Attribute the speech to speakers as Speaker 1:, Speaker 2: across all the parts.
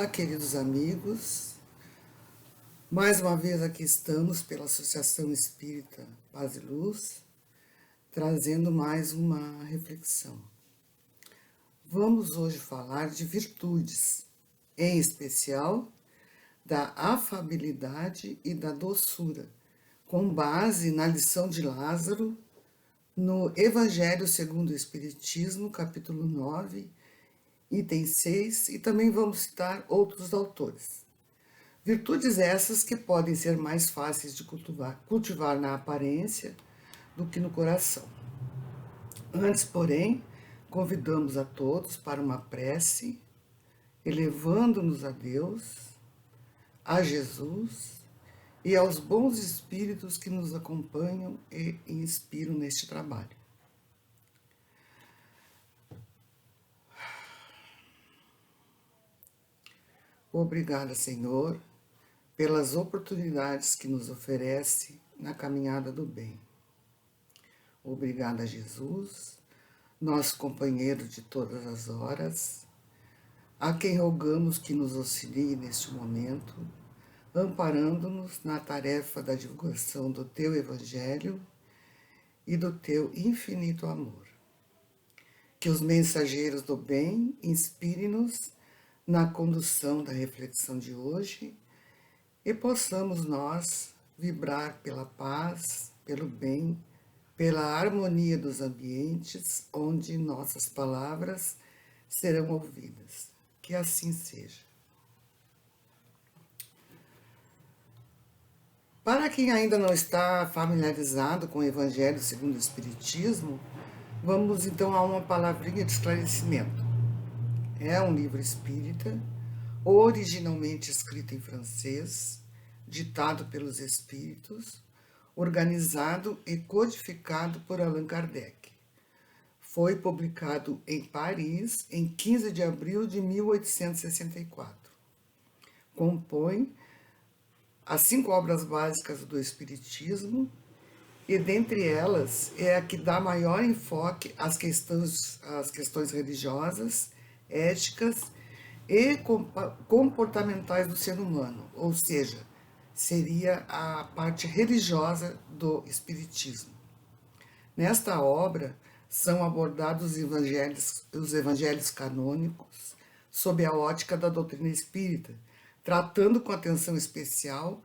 Speaker 1: Olá, queridos amigos. Mais uma vez aqui estamos pela Associação Espírita Paz e Luz, trazendo mais uma reflexão. Vamos hoje falar de virtudes, em especial da afabilidade e da doçura, com base na lição de Lázaro, no Evangelho segundo o Espiritismo, capítulo 9, item 6, e também vamos citar outros autores. Virtudes essas que podem ser mais fáceis de cultivar na aparência do que no coração. Antes, porém, convidamos a todos para uma prece, elevando-nos a Deus, a Jesus e aos bons espíritos que nos acompanham e inspiram neste trabalho. Obrigada, Senhor, pelas oportunidades que nos oferece na caminhada do bem. Obrigada, Jesus, nosso companheiro de todas as horas, a quem rogamos que nos auxilie neste momento, amparando-nos na tarefa da divulgação do Teu Evangelho e do Teu infinito amor. Que os mensageiros do bem inspirem-nos na condução da reflexão de hoje e possamos nós vibrar pela paz, pelo bem, pela harmonia dos ambientes onde nossas palavras serão ouvidas. Que assim seja. Para quem ainda não está familiarizado com o Evangelho segundo o Espiritismo, vamos então a uma palavrinha de esclarecimento. É um livro espírita, originalmente escrito em francês, ditado pelos espíritos, organizado e codificado por Allan Kardec. Foi publicado em Paris em 15 de abril de 1864. Compõe as 5 obras básicas do Espiritismo e, dentre elas, é a que dá maior enfoque às questões religiosas, éticas e comportamentais do ser humano, ou seja, seria a parte religiosa do Espiritismo. Nesta obra são abordados os evangelhos canônicos sob a ótica da doutrina espírita, tratando com atenção especial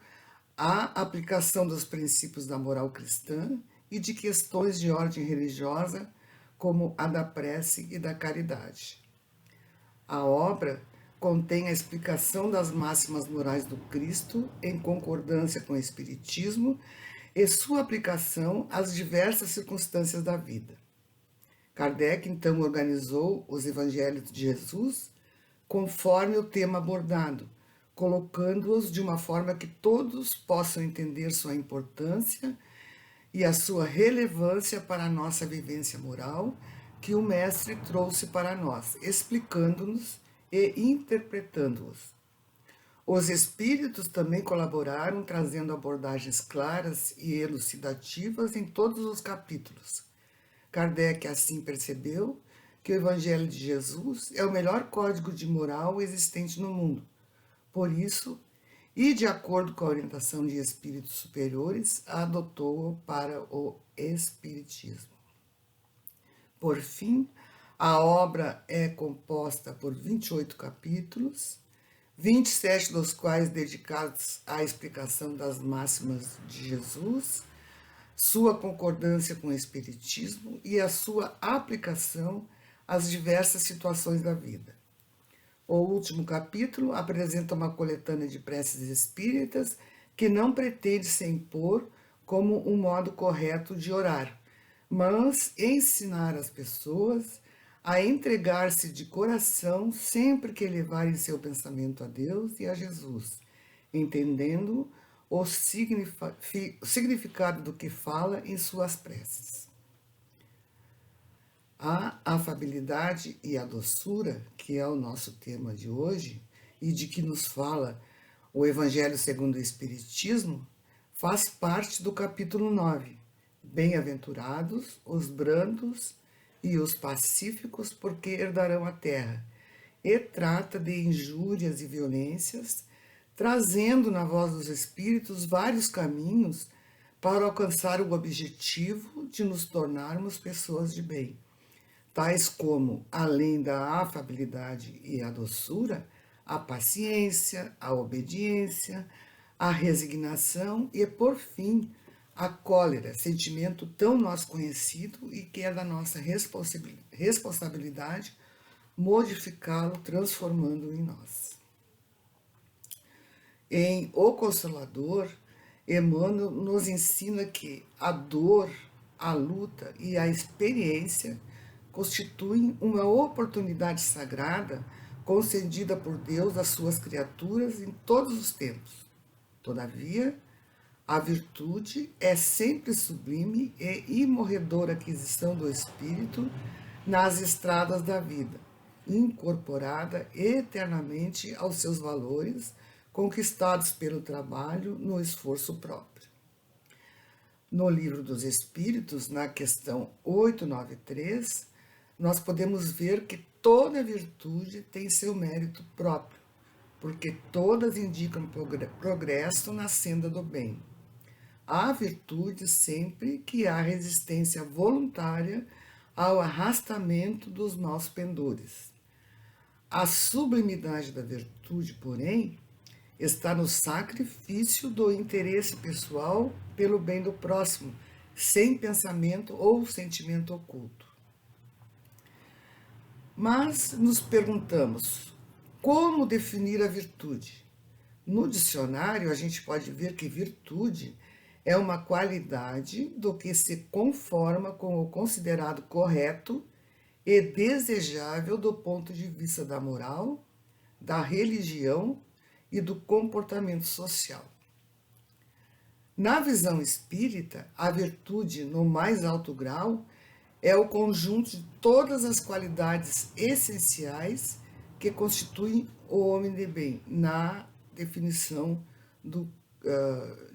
Speaker 1: a aplicação dos princípios da moral cristã e de questões de ordem religiosa, como a da prece e da caridade. A obra contém a explicação das máximas morais do Cristo em concordância com o Espiritismo e sua aplicação às diversas circunstâncias da vida. Kardec, então, organizou os Evangelhos de Jesus conforme o tema abordado, colocando-os de uma forma que todos possam entender sua importância e a sua relevância para a nossa vivência moral, que o Mestre trouxe para nós, explicando-nos e interpretando-os. Os espíritos também colaboraram, trazendo abordagens claras e elucidativas em todos os capítulos. Kardec assim percebeu que o Evangelho de Jesus é o melhor código de moral existente no mundo. Por isso, e de acordo com a orientação de espíritos superiores, adotou-o para o Espiritismo. Por fim, a obra é composta por 28 capítulos, 27 dos quais dedicados à explicação das máximas de Jesus, sua concordância com o Espiritismo e a sua aplicação às diversas situações da vida. O último capítulo apresenta uma coletânea de preces espíritas que não pretende se impor como um modo correto de orar, mas ensinar as pessoas a entregar-se de coração sempre que elevarem seu pensamento a Deus e a Jesus, entendendo o significado do que fala em suas preces. A afabilidade e a doçura, que é o nosso tema de hoje, e de que nos fala o Evangelho segundo o Espiritismo, faz parte do capítulo 9. Bem-aventurados os brandos e os pacíficos, porque herdarão a terra. e trata de injúrias e violências, trazendo na voz dos espíritos vários caminhos para alcançar o objetivo de nos tornarmos pessoas de bem, tais como, além da afabilidade e a doçura, a paciência, a obediência, a resignação e, por fim, a cólera, sentimento tão nós conhecido e que é da nossa responsabilidade modificá-lo, transformando-o em nós. Em O Consolador, Emmanuel nos ensina que a dor, a luta e a experiência constituem uma oportunidade sagrada concedida por Deus às suas criaturas em todos os tempos. Todavia, a virtude é sempre sublime e imorredora aquisição do espírito nas estradas da vida, incorporada eternamente aos seus valores, conquistados pelo trabalho no esforço próprio. No Livro dos Espíritos, na questão 893, nós podemos ver que toda virtude tem seu mérito próprio, porque todas indicam progresso na senda do bem. Há virtude sempre que há resistência voluntária ao arrastamento dos maus pendores. A sublimidade da virtude, porém, está no sacrifício do interesse pessoal pelo bem do próximo, sem pensamento ou sentimento oculto. Mas nos perguntamos, como definir a virtude? No dicionário, a gente pode ver que virtude é uma qualidade do que se conforma com o considerado correto e desejável do ponto de vista da moral, da religião e do comportamento social. Na visão espírita, a virtude, no mais alto grau, é o conjunto de todas as qualidades essenciais que constituem o homem de bem, na definição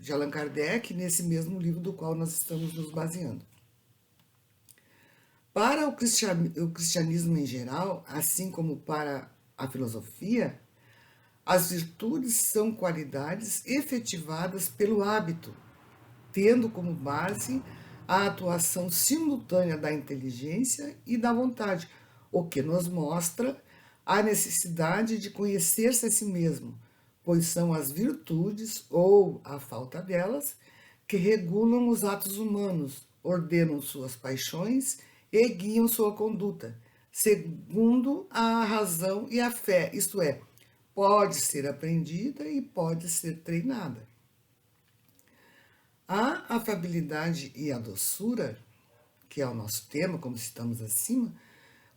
Speaker 1: de Allan Kardec, nesse mesmo livro do qual nós estamos nos baseando. Para o cristianismo em geral, assim como para a filosofia, as virtudes são qualidades efetivadas pelo hábito, tendo como base a atuação simultânea da inteligência e da vontade, o que nos mostra a necessidade de conhecer-se a si mesmo, pois são as virtudes, ou a falta delas, que regulam os atos humanos, ordenam suas paixões e guiam sua conduta, segundo a razão e a fé, isto é, pode ser aprendida e pode ser treinada. A afabilidade e a doçura, que é o nosso tema, como citamos acima,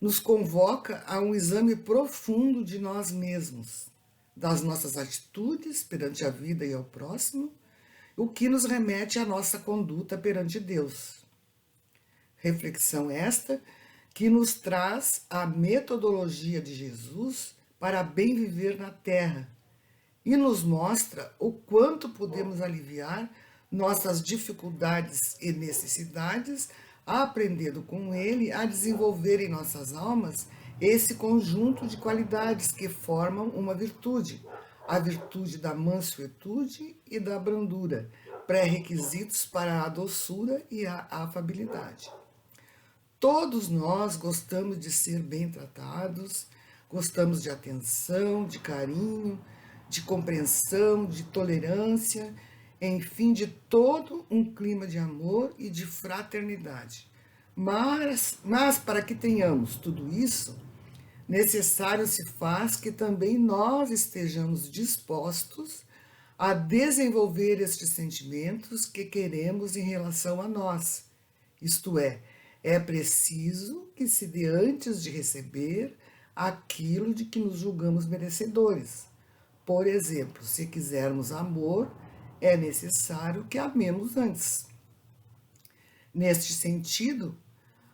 Speaker 1: nos convoca a um exame profundo de nós mesmos, das nossas atitudes perante a vida e ao próximo, o que nos remete à nossa conduta perante Deus. Reflexão esta que nos traz a metodologia de Jesus para bem viver na Terra e nos mostra o quanto podemos aliviar nossas dificuldades e necessidades, aprendendo com ele a desenvolver em nossas almas esse conjunto de qualidades que formam uma virtude, a virtude da mansuetude e da brandura, pré-requisitos para a doçura e a afabilidade. Todos nós gostamos de ser bem tratados, gostamos de atenção, de carinho, de compreensão, de tolerância, enfim, de todo um clima de amor e de fraternidade. Mas para que tenhamos tudo isso, necessário se faz que também nós estejamos dispostos a desenvolver estes sentimentos que queremos em relação a nós. Isto é preciso que se dê antes de receber aquilo de que nos julgamos merecedores. Por exemplo, se quisermos amor, é necessário que amemos antes. Neste sentido,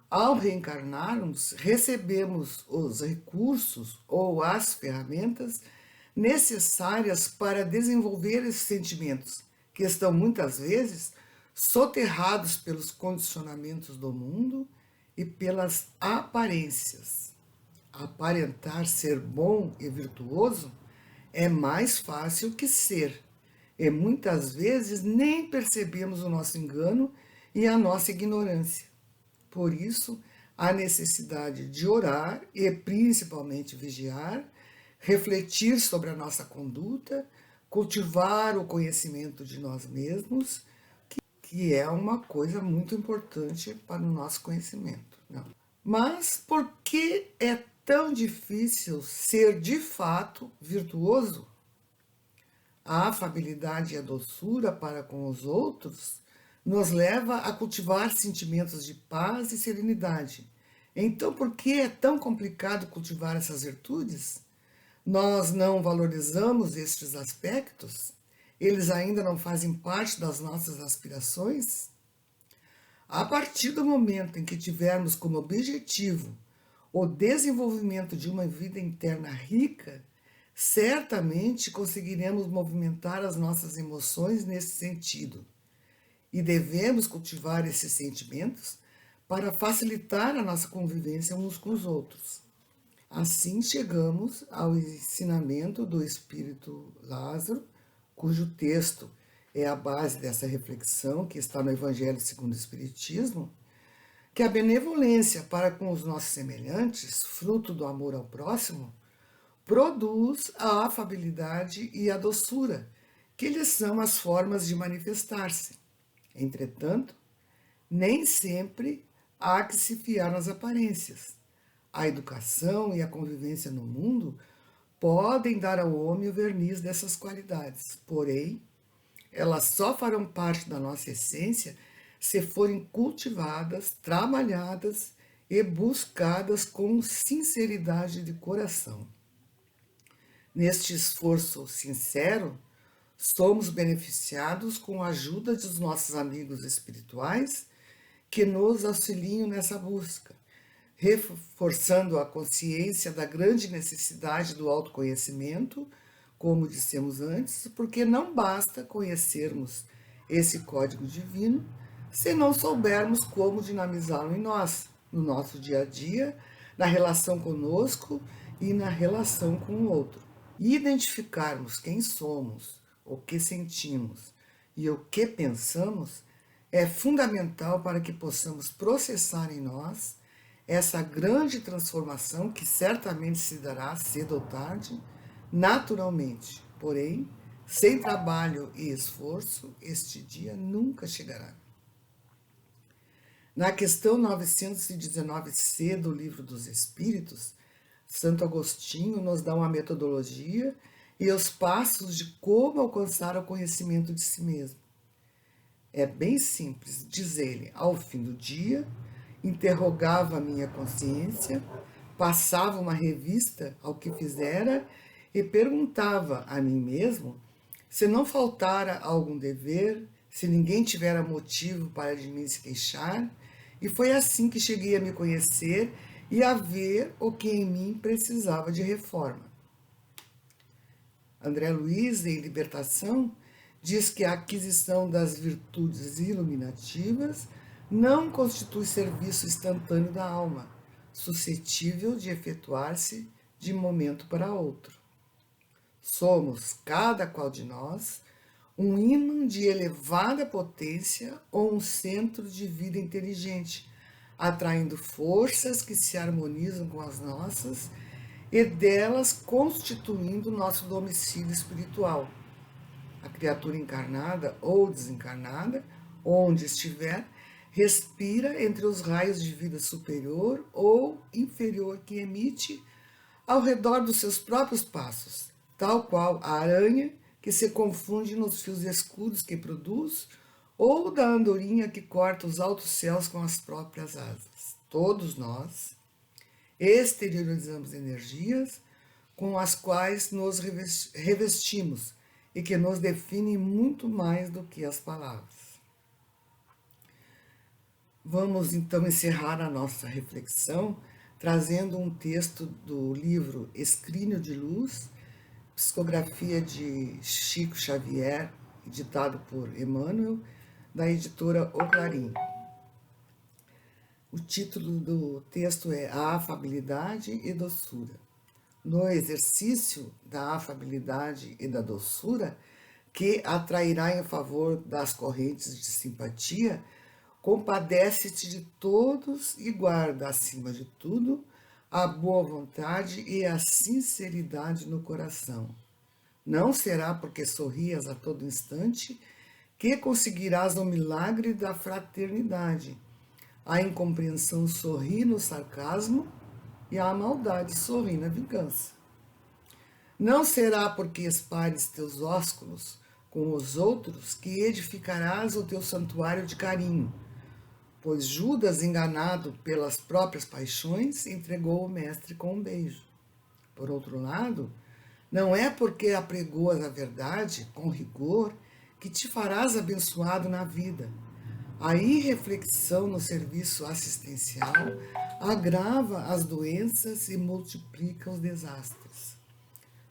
Speaker 1: ao reencarnarmos, recebemos os recursos ou as ferramentas necessárias para desenvolver esses sentimentos, que estão muitas vezes soterrados pelos condicionamentos do mundo e pelas aparências. aparentar ser bom e virtuoso é mais fácil que ser. E muitas vezes nem percebemos o nosso engano e a nossa ignorância. Por isso, há necessidade de orar e principalmente vigiar, refletir sobre a nossa conduta, cultivar o conhecimento de nós mesmos, que é uma coisa muito importante para o nosso conhecimento. Não. Mas por que é tão difícil ser de fato virtuoso? A afabilidade e a doçura para com os outros nos leva a cultivar sentimentos de paz e serenidade. Então, por que é tão complicado cultivar essas virtudes? Nós não valorizamos estes aspectos? Eles ainda não fazem parte das nossas aspirações? A partir do momento em que tivermos como objetivo o desenvolvimento de uma vida interna rica, certamente conseguiremos movimentar as nossas emoções nesse sentido. E devemos cultivar esses sentimentos para facilitar a nossa convivência uns com os outros. Assim chegamos ao ensinamento do Espírito Lázaro, cujo texto é a base dessa reflexão que está no Evangelho segundo o Espiritismo, que a benevolência para com os nossos semelhantes, fruto do amor ao próximo, produz a afabilidade e a doçura, que lhes são as formas de manifestar-se. Entretanto, nem sempre há que se fiar nas aparências. A educação e a convivência no mundo podem dar ao homem o verniz dessas qualidades, porém, elas só farão parte da nossa essência se forem cultivadas, trabalhadas e buscadas com sinceridade de coração. Neste esforço sincero, somos beneficiados com a ajuda dos nossos amigos espirituais que nos auxiliam nessa busca, reforçando a consciência da grande necessidade do autoconhecimento, como dissemos antes, porque não basta conhecermos esse código divino se não soubermos como dinamizá-lo em nós, no nosso dia a dia, na relação conosco e na relação com o outro. E identificarmos quem somos, o que sentimos e o que pensamos é fundamental para que possamos processar em nós essa grande transformação que certamente se dará cedo ou tarde, naturalmente. Porém, sem trabalho e esforço, este dia nunca chegará. Na questão 919C do Livro dos Espíritos, Santo Agostinho nos dá uma metodologia e os passos de como alcançar o conhecimento de si mesmo. É bem simples, diz ele, ao fim do dia, interrogava a minha consciência, passava uma revista ao que fizera e perguntava a mim mesmo se não faltara algum dever, se ninguém tivera motivo para de mim se queixar, e foi assim que cheguei a me conhecer e a ver o que em mim precisava de reforma. André Luiz, em Libertação, diz que a aquisição das virtudes iluminativas não constitui serviço instantâneo da alma, suscetível de efetuar-se de momento para outro. Somos, cada qual de nós, um ímã de elevada potência ou um centro de vida inteligente, atraindo forças que se harmonizam com as nossas e delas constituindo nosso domicílio espiritual. A criatura encarnada ou desencarnada, onde estiver, respira entre os raios de vida superior ou inferior que emite ao redor dos seus próprios passos, tal qual a aranha que se confunde nos fios escuros que produz, ou da andorinha que corta os altos céus com as próprias asas. Todos nós exteriorizamos energias com as quais nos revestimos e que nos definem muito mais do que as palavras. Vamos então encerrar a nossa reflexão trazendo um texto do livro Escrínio de Luz, psicografia de Chico Xavier, editado por Emmanuel, da editora O Clarim. O título do texto é A Afabilidade e Doçura. No exercício da afabilidade e da doçura, que atrairá em favor das correntes de simpatia, compadece-te de todos e guarda, acima de tudo, a boa vontade e a sinceridade no coração. Não será porque sorrias a todo instante que conseguirás o milagre da fraternidade. A incompreensão sorri no sarcasmo e a maldade sorri na vingança. Não será porque espares teus ósculos com os outros que edificarás o teu santuário de carinho, pois Judas, enganado pelas próprias paixões, entregou o mestre com um beijo. Por outro lado, não é porque apregoas a verdade com rigor que te farás abençoado na vida. A irreflexão no serviço assistencial agrava as doenças e multiplica os desastres.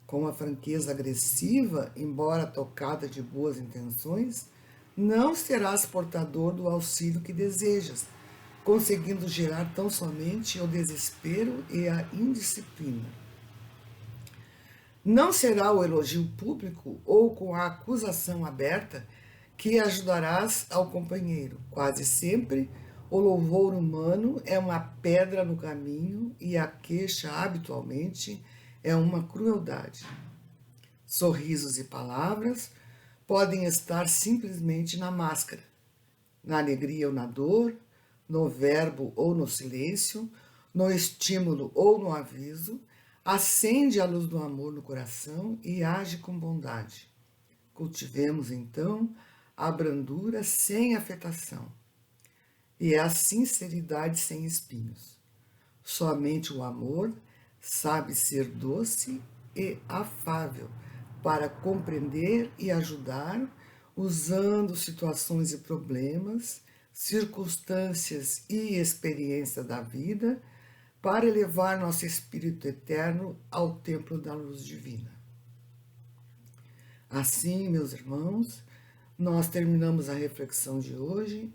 Speaker 1: Com a franqueza agressiva, embora tocada de boas intenções, não serás portador do auxílio que desejas, conseguindo gerar tão somente o desespero e a indisciplina. Não será o elogio público ou com a acusação aberta que ajudarás ao companheiro. Quase sempre, o louvor humano é uma pedra no caminho e a queixa, habitualmente, é uma crueldade. Sorrisos e palavras podem estar simplesmente na máscara, na alegria ou na dor, no verbo ou no silêncio, no estímulo ou no aviso. Acende a luz do amor no coração e age com bondade. Cultivemos, então, a brandura sem afetação e a sinceridade sem espinhos. Somente o amor sabe ser doce e afável para compreender e ajudar, usando situações e problemas, circunstâncias e experiências da vida para elevar nosso espírito eterno ao templo da luz divina. Assim, meus irmãos, nós terminamos a reflexão de hoje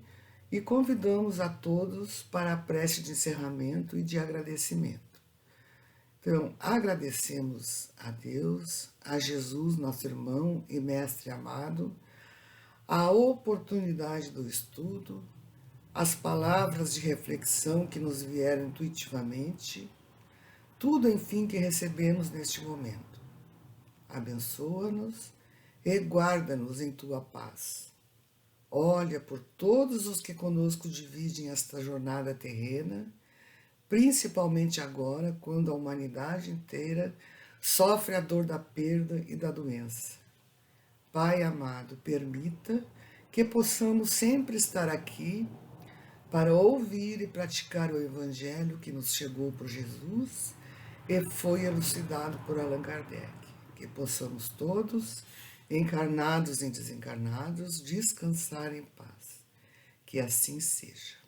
Speaker 1: e convidamos a todos para a prece de encerramento e de agradecimento. Então, agradecemos a Deus, a Jesus, nosso irmão e mestre amado, a oportunidade do estudo, as palavras de reflexão que nos vieram intuitivamente, tudo, enfim, que recebemos neste momento. Abençoa-nos e guarda-nos em tua paz. Olha por todos os que conosco dividem esta jornada terrena, principalmente agora, quando a humanidade inteira sofre a dor da perda e da doença. Pai amado, permita que possamos sempre estar aqui para ouvir e praticar o Evangelho que nos chegou por Jesus e foi elucidado por Allan Kardec. Que possamos todos, encarnados e desencarnados, descansar em paz. Que assim seja.